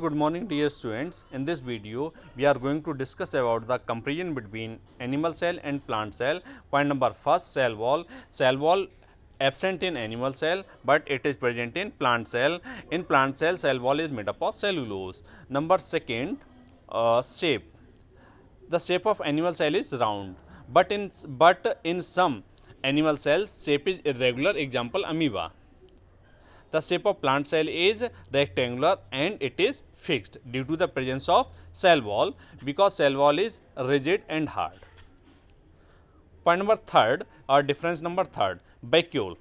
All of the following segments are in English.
Good morning dear students. In this video we are going to discuss about the comparison between animal cell and plant cell. Point number first, cell wall. Cell wall absent in animal cell but it is present in plant cell. In plant cell wall is made up of cellulose. Number second, shape. The shape of animal cell is round but in some animal cells shape is irregular, example amoeba. The shape of plant cell is rectangular and it is fixed due to the presence of cell wall, because cell wall is rigid and hard. Point number third, or difference number third, vacuole.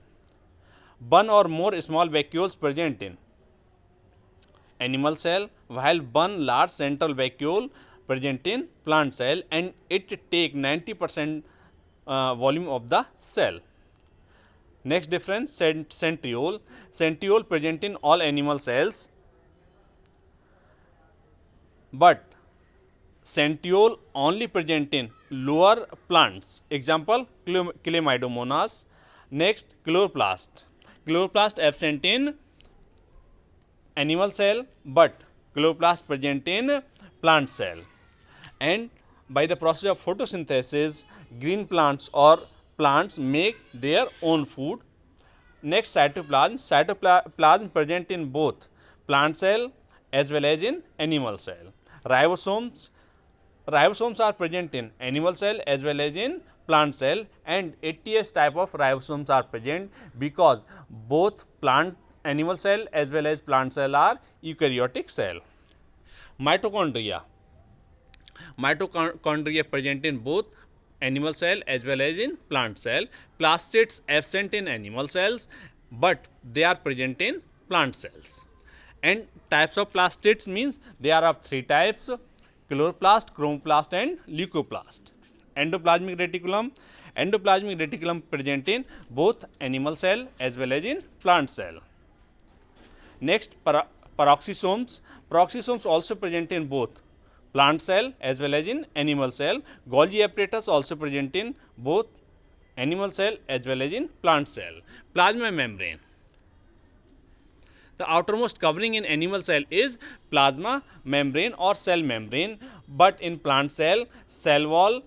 One or more small vacuoles present in animal cell, while one large central vacuole present in plant cell, and it take 90% volume of the cell. Next difference, centriole. Centriole present in all animal cells, but centriole only present in lower plants, example Chlamydomonas. Next, chloroplast. Chloroplast absent in animal cell but chloroplast present in plant cell, and by the process of photosynthesis green plants or plants make their own food. Next, cytoplasm. Cytoplasm present in both plant cell as well as in animal cell. Ribosomes. Ribosomes are present in animal cell as well as in plant cell, and 80s type of ribosomes are present because both plant animal cell as well as plant cell are eukaryotic cell. Mitochondria. Mitochondria present in both animal cell as well as in plant cell. Plastids absent in animal cells but they are present in plant cells. And types of plastids means they are of three types: chloroplast, chromoplast and leucoplast. Endoplasmic reticulum. Endoplasmic reticulum present in both animal cell as well as in plant cell. Next, peroxisomes. Peroxisomes also present in both plant cell as well as in animal cell. Golgi apparatus also present in both animal cell as well as in plant cell. Plasma membrane. The outermost covering in animal cell is plasma membrane or cell membrane, but in plant cell, cell wall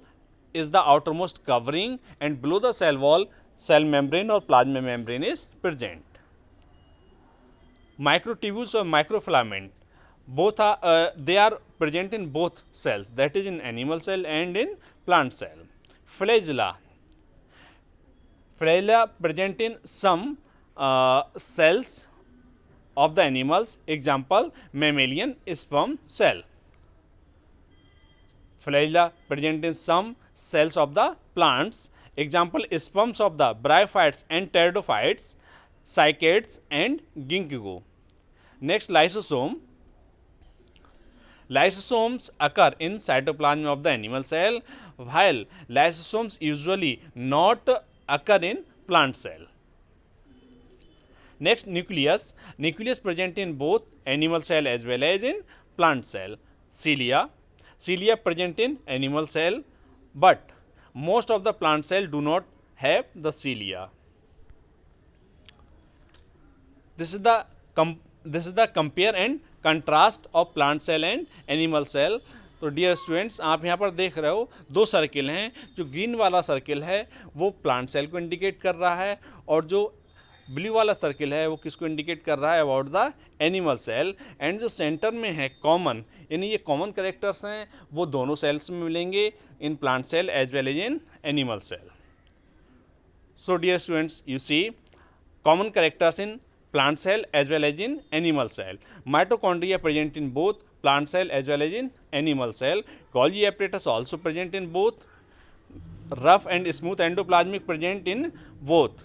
is the outermost covering, and below the cell wall, cell membrane or plasma membrane is present. Microtubules or microfilament, both are they are present in both cells, that is in animal cell and in plant cell. Flagella. Flagella present in some cells of the animals, example mammalian sperm cell. Flagella present in some cells of the plants, example sperms of the bryophytes and pteridophytes, cycads and ginkgo. Next, lysosome. Lysosomes occur in cytoplasm of the animal cell, while lysosomes usually not occur in plant cell. Next, nucleus. Nucleus present in both animal cell as well as in plant cell. Cilia. Cilia present in animal cell, but most of the plant cell do not have the cilia. This is the compare and contrast of plant cell and animal cell. तो dear students, आप यहाँ पर देख रहे हो दो circle हैं. जो ग्रीन वाला सर्किल है वो प्लांट सेल को इंडिकेट कर रहा है, और जो ब्लू वाला सर्किल है वो किसको इंडिकेट कर रहा है, about the animal cell. And जो सेंटर में है कॉमन, यानी ये कॉमन करेक्टर्स हैं, वो दोनों सेल्स में मिलेंगे, in plant cell as well as in animal cell. So dear students, you see common characters in plant cell as well as in animal cell. Mitochondria present in both plant cell as well as in animal cell. Golgi apparatus also present in both. Rough and smooth endoplasmic present in both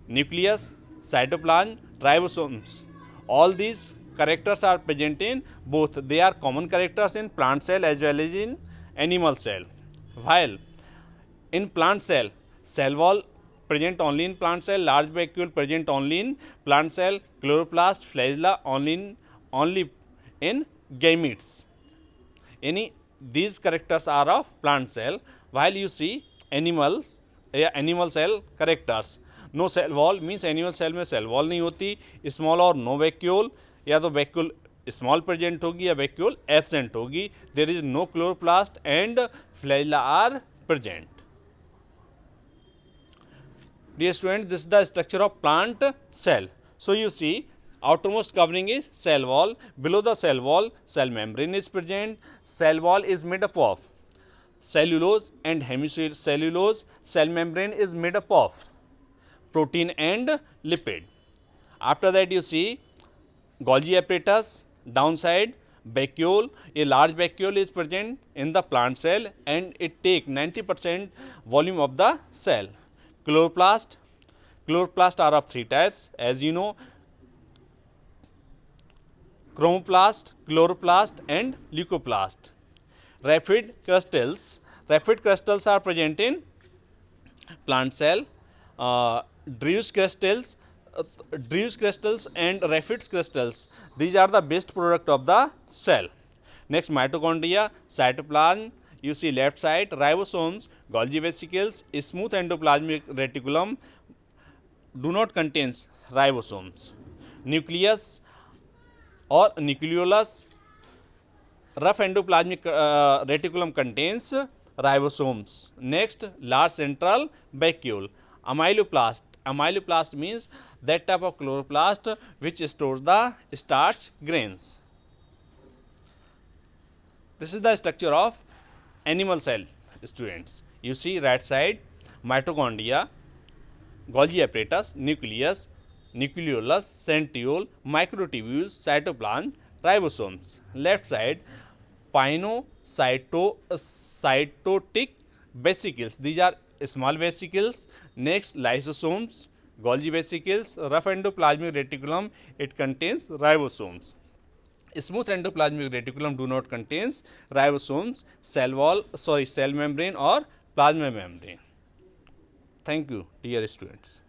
nucleus, cytoplasm, ribosomes. All these characters are present in both. They are common characters in plant cell as well as in animal cell. While in plant cell, cell wall present only in plant cell, large vacuole present only in plant cell, chloroplast, flagella only in gametes. These characters are of plant cell, while you see animal cell characters. No cell wall means animal cell में cell wall नहीं होती. Small और no vacuole, या तो vacuole small present होगी या vacuole absent होगी. There is no chloroplast and flagella are present. Dear students, this is the structure of plant cell. So you see, outermost covering is cell wall. Below the cell wall, cell membrane is present. Cell wall is made up of cellulose and hemicellulose. Cell membrane is made up of protein and lipid. After that you see Golgi apparatus. Downside vacuole, a large vacuole is present in the plant cell and it take 90% volume of the cell. Chloroplast. Chloroplast are of three types, as you know: chromoplast, chloroplast and leucoplast. Rapid crystals. Rapid crystals are present in plant cell. Druce crystals, and rapid crystals, these are the best product of the cell. Next, mitochondria, cytoplasm. You see left side, ribosomes, Golgi vesicles, smooth endoplasmic reticulum do not contains ribosomes. Nucleus or nucleolus, rough endoplasmic reticulum contains ribosomes. Next, large central vacuole. Amyloplast. Amyloplast means that type of chloroplast which stores the starch grains. This is the structure of animal cell, students. You see right side, mitochondria, Golgi apparatus, nucleus, nucleolus, centriole, microtubules, cytoplasm, ribosomes. Left side, cytotic vesicles. These are small vesicles. Next, lysosomes, Golgi vesicles, rough endoplasmic reticulum, it contains ribosomes. Smooth endoplasmic reticulum do not contains ribosomes, cell membrane or plasma membrane. Thank you, dear students.